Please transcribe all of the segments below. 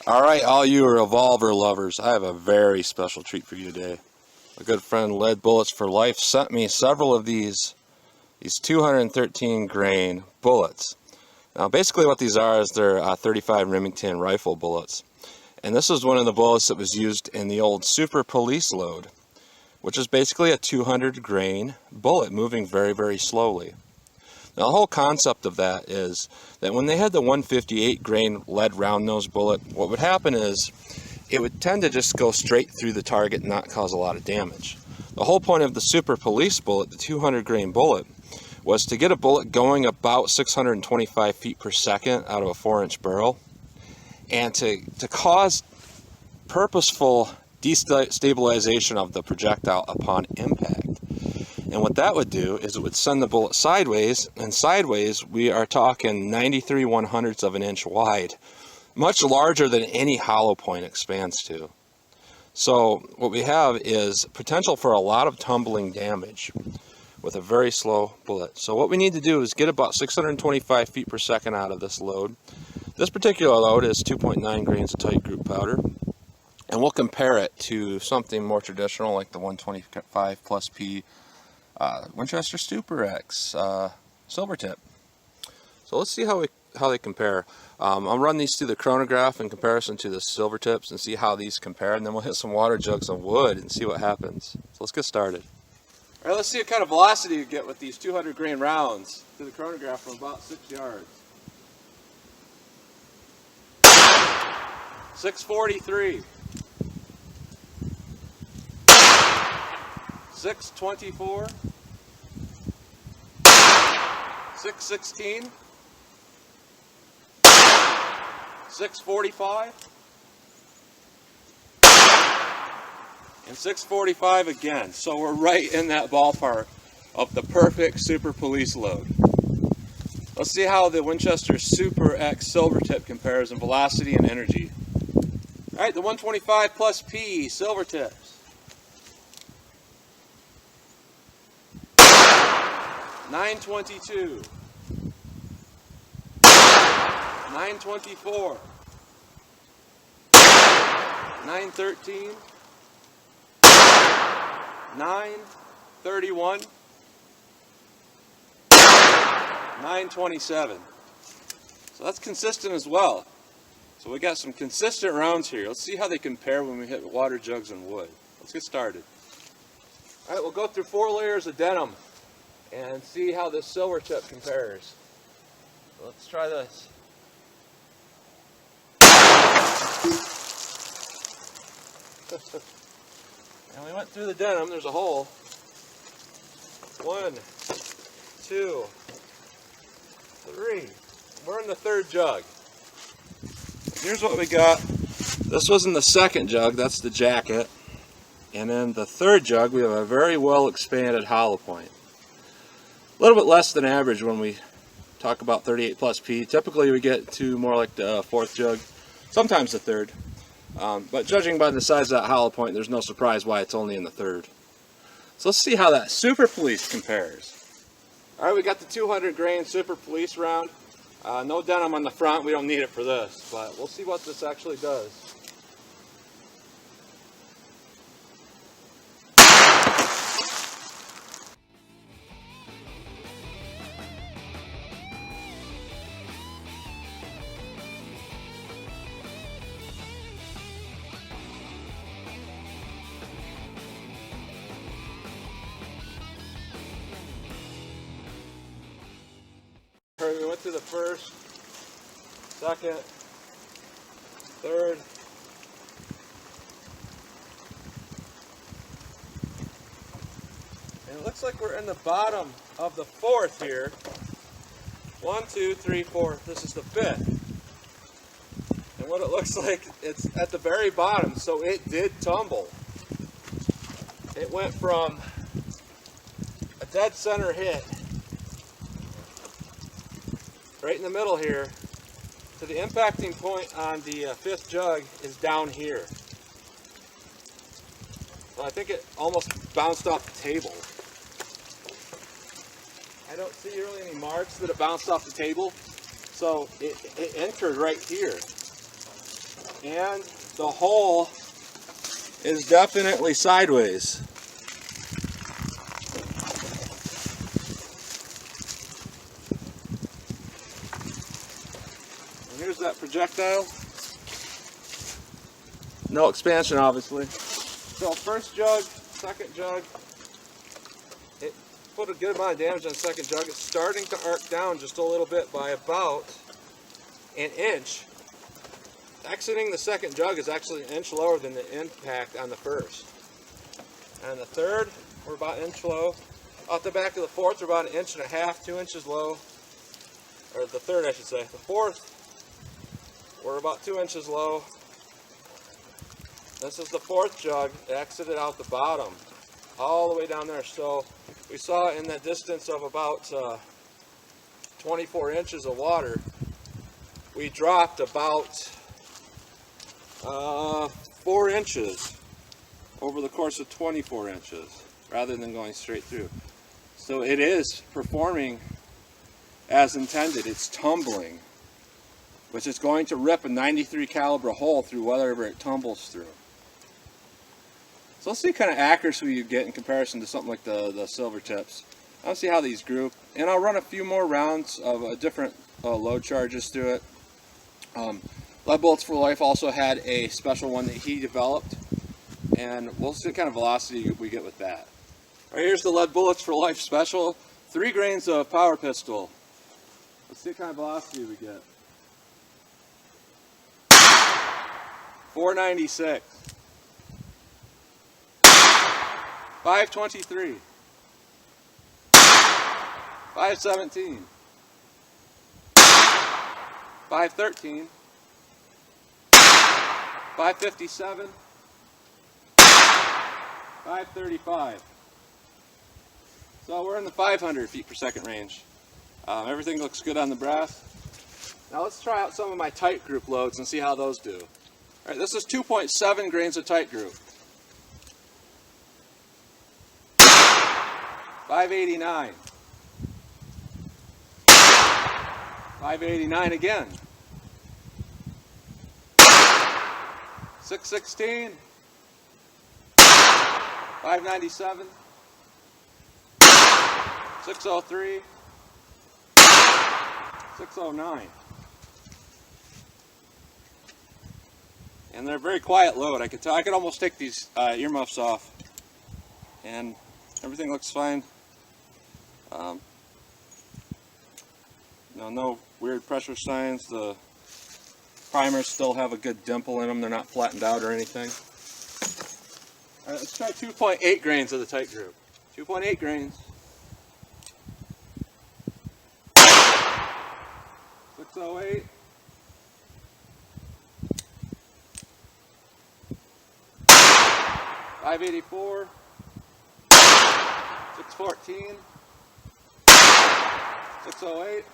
Alright, all you revolver lovers, I have a very special treat for you today. A good friend, Lead Bullets for Life, sent me several of these 213 grain bullets. Now basically what these are is they're 35 Remington rifle bullets. And this is one of the bullets that was used in the old Super Police load, which is basically a 200 grain bullet moving very, very slowly. Now the whole concept of that is that when they had the 158 grain lead round nose bullet, what would happen is it would tend to just go straight through the target and not cause a lot of damage. The whole point of the Super Police bullet, the 200 grain bullet, was to get a bullet going about 625 feet per second out of a 4-inch barrel, and to cause purposeful destabilization of the projectile upon impact. And what that would do is it would send the bullet sideways, and sideways we are talking 93 1/100ths of an inch wide, much larger than any hollow point expands to. So what we have is potential for a lot of tumbling damage with a very slow bullet. So what we need to do is get about 625 feet per second out of this load. This particular load is 2.9 grains of tight group powder, and we'll compare it to something more traditional like the 125+P Winchester Super-X Silvertip. So let's see how they compare. I'll run these through the chronograph in comparison to the Silvertips and see how these compare, and then we'll hit some water jugs of wood and see what happens. So let's get started. All right, let's see what kind of velocity you get with these 200 grain rounds through the chronograph from about 6 yards. 643. 624, 616, 645, and 645 again. So we're right in that ballpark of the perfect Super Police load. Let's see how the Winchester Super-X Silvertip compares in velocity and energy. All right, the 125+P Silvertips. 922, 924, 913, 931, 927. So that's consistent as well. So we got some consistent rounds here. Let's see how they compare when we hit water jugs and wood. Let's get started. All right, we'll go through 4 layers of denim and see how this Silvertip compares. Let's try this. And we went through the denim. There's a hole. 1, 2, 3. We're in the 3rd jug. Here's what we got. This was in the 2nd jug. That's the jacket. And in the 3rd jug, we have a very well expanded hollow point. A little bit less than average when we talk about 38+P. Typically we get to more like the 4th jug, sometimes the 3rd. But judging by the size of that hollow point, there's no surprise why it's only in the 3rd. So let's see how that Super Police compares. Alright, we got the 200 grain Super Police round. No denim on the front, we don't need it for this, but we'll see what this actually does. We went through the 1st, 2nd, 3rd, and it looks like we're in the bottom of the 4th here. 1, 2, 3, 4. This is the 5th. And what it looks like, it's at the very bottom, so it did tumble. It went from a dead center hit right in the middle here to the impacting point on the 5th jug is down here. So I think it almost bounced off the table. I don't see really any marks that it bounced off the table, so it entered right here. And the hole is definitely sideways. And here's that projectile. No expansion, obviously. So first jug, second jug, it put a good amount of damage on the second jug. It's starting to arc down just a little bit by about an inch. Exiting the second jug is actually an inch lower than the impact on the first. And the third, we're about an inch low. Off the back of the fourth, we're about an inch and a half, 2 inches low. Or the third, I should say. The fourth, we're about 2 inches low. This is the fourth jug. It exited out the bottom, all the way down there. So we saw in that distance of about 24 inches of water, we dropped about 4 inches over the course of 24 inches rather than going straight through. So it is performing as intended. It's tumbling, which is going to rip a 93 caliber hole through whatever it tumbles through. So let's see what kind of accuracy you get in comparison to something like the Silvertips. I'll see how these group, and I'll run a few more rounds of different load charges through it. Lead Bullets for Life also had a special one that he developed, and we'll see what kind of velocity we get with that. All right, here's the Lead Bullets for Life special. 3 grains of power pistol. Let's see what kind of velocity we get. 496. 523. 517. 513. 557. 535. So we're in the 500 feet per second range. Everything looks good on the brass. Now let's try out some of my tight group loads and see how those do. All right, this is 2.7 grains of tight group. 589. 589 again. 616. 597. 603. 609. And they're a very quiet load. I could tell. I could almost take these earmuffs off, and everything looks fine. No weird pressure signs. The primers still have a good dimple in them. They're not flattened out or anything. All right, let's try 2.8 grains of the tight group. 2.8 grains. 608. 584. 614. 608.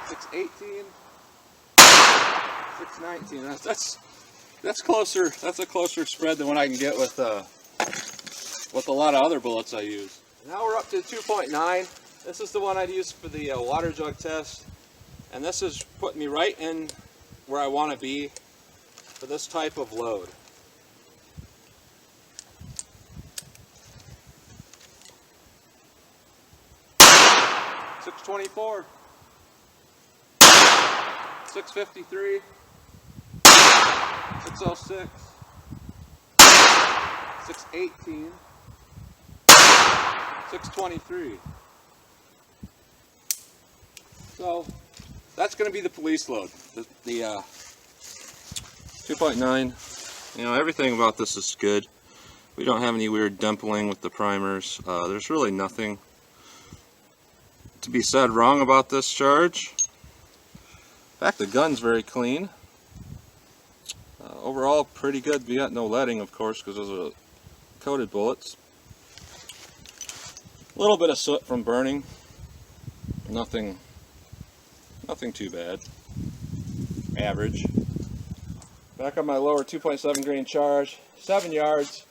618. 619. That's closer. That's a closer spread than what I can get with a lot of other bullets I use. Now we're up to 2.9. This is the one I'd use for the water jug test, and this is putting me right in where I want to be for this type of load. $624, $653, $606, $618, $623. So that's going to be the police load. The 2.9. You know, everything about this is good. We don't have any weird dimpling with the primers. There's really nothing to be said wrong about this charge. In fact, the gun's very clean. Overall, pretty good. We got no leading, of course, because those are coated bullets. A little bit of soot from burning. Nothing too bad. Average. Back on my lower 2.7 grain charge, 7 yards.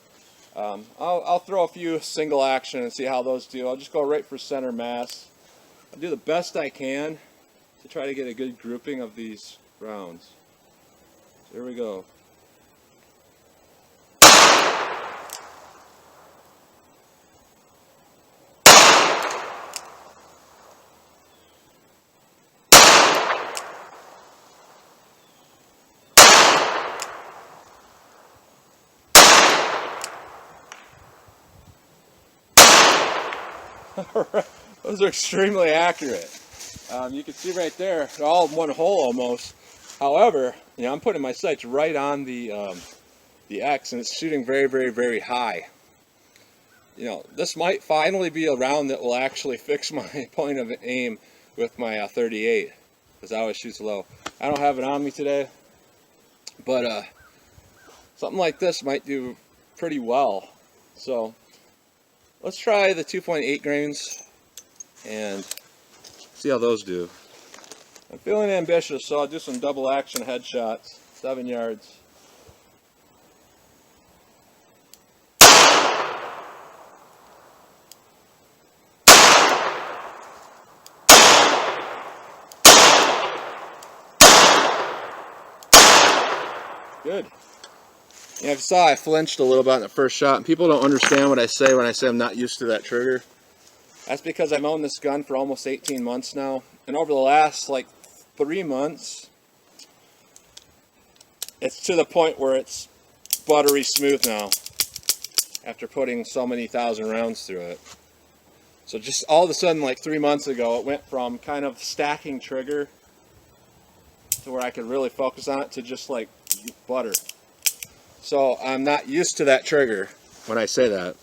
I'll throw a few single action and see how those do. I'll just go right for center mass. I'll do the best I can to try to get a good grouping of these rounds. Here we go. Those are extremely accurate. You can see right there, they're all in one hole almost. However, you know, I'm putting my sights right on the X, and it's shooting very, very, very high. You know, this might finally be a round that will actually fix my point of aim with my 38, because I always shoot low. I don't have it on me today, but something like this might do pretty well. So let's try the 2.8 grains and see how those do. I'm feeling ambitious, so I'll do some double action headshots, 7 yards. Good. Yeah, if you saw, I flinched a little bit in the first shot, and people don't understand what I say when I say I'm not used to that trigger. That's because I've owned this gun for almost 18 months now, and over the last like 3 months, it's to the point where it's buttery smooth now, after putting so many thousand rounds through it. So just all of a sudden, like 3 months ago, it went from kind of stacking trigger to where I could really focus on it to just like butter. So I'm not used to that trigger when I say that.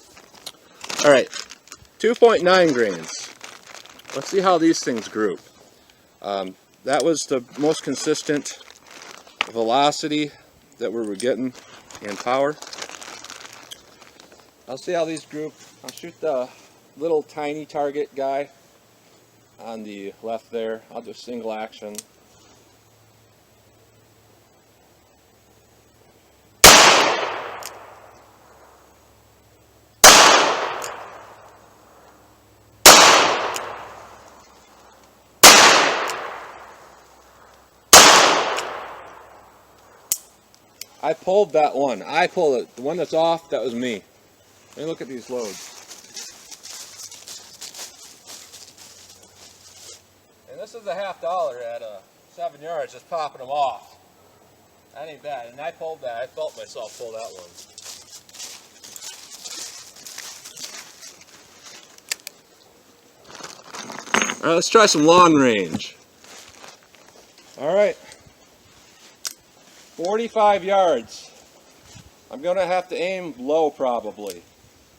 Alright, 2.9 grains. Let's see how these things group. That was the most consistent velocity that we were getting in power. I'll see how these group. I'll shoot the little tiny target guy on the left there. I'll do single action. I pulled that one. I pulled it. The one that's off, that was me. Let me look at these loads. And this is a $50 at 7 yards, just popping them off. That ain't bad. And I pulled that. I felt myself pull that one. Alright, let's try some long range. Alright. 45 yards. I'm going to have to aim low probably.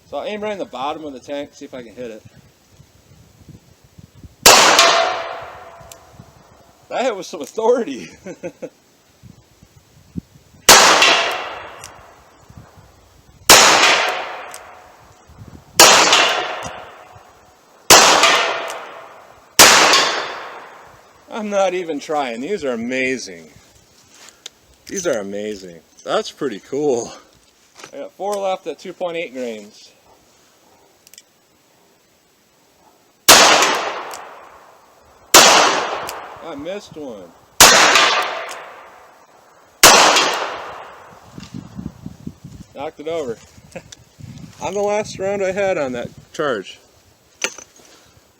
So I'll aim right in the bottom of the tank, see if I can hit it. That hit with some authority. I'm not even trying. These are amazing. These are amazing. That's pretty cool. I got 4 left at 2.8 grains. I missed one. Knocked it over. On the last round I had on that charge.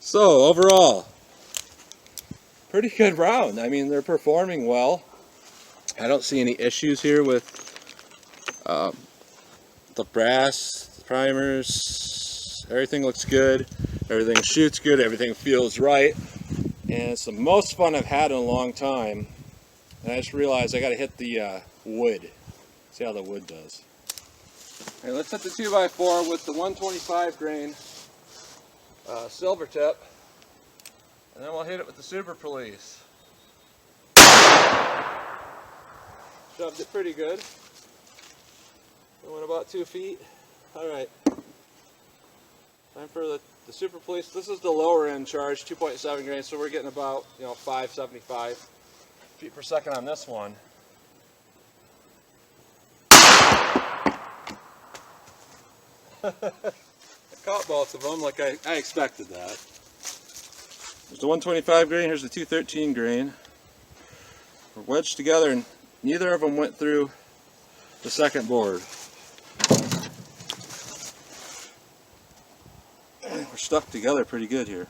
So overall, pretty good round. I mean, they're performing well. I don't see any issues here with the brass, the primers. Everything looks good. Everything shoots good. Everything feels right. And it's the most fun I've had in a long time. And I just realized I got to hit the wood. See how the wood does. Okay, let's hit the 2x4 with the 125 grain Silvertip. And then we'll hit it with the Super Police. Shoved it pretty good. It went about 2 feet. Alright. Time for the Super Police. This is the lower end charge, 2.7 grains, so we're getting about 575 feet per second on this one. I caught both of them like I expected that. There's the 125 grain, here's the 213 grain. We're wedged together, and neither of them went through the second board. We're stuck together pretty good here.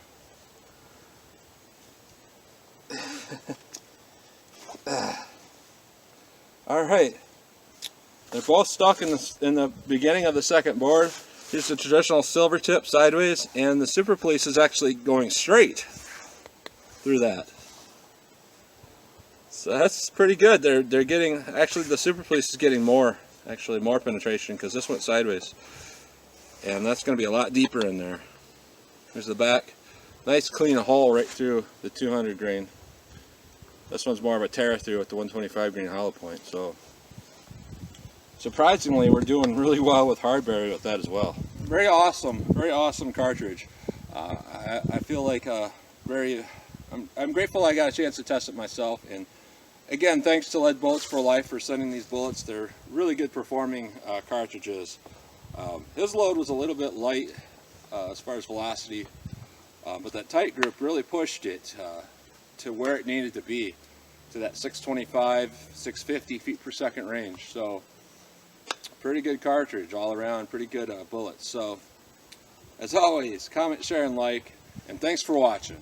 Alright, they're both stuck in the beginning of the second board. Here's the traditional Silvertip sideways, and the Super Police is actually going straight through that. So that's pretty good. They're getting, actually the Super Police is getting more penetration, because this went sideways. And that's going to be a lot deeper in there. There's the back. Nice clean hole right through the 200 grain. This one's more of a tear through with the 125 grain hollow point. So surprisingly, we're doing really well with hardberry with that as well. Very awesome cartridge. I feel like I'm grateful I got a chance to test it myself. And again, thanks to Lead Bullets for Life for sending these bullets. They're really good performing cartridges. His load was a little bit light as far as velocity, but that tight grip really pushed it to where it needed to be, to that 625, 650 feet per second range. So pretty good cartridge all around, pretty good bullets. So as always, comment, share, and like, and thanks for watching.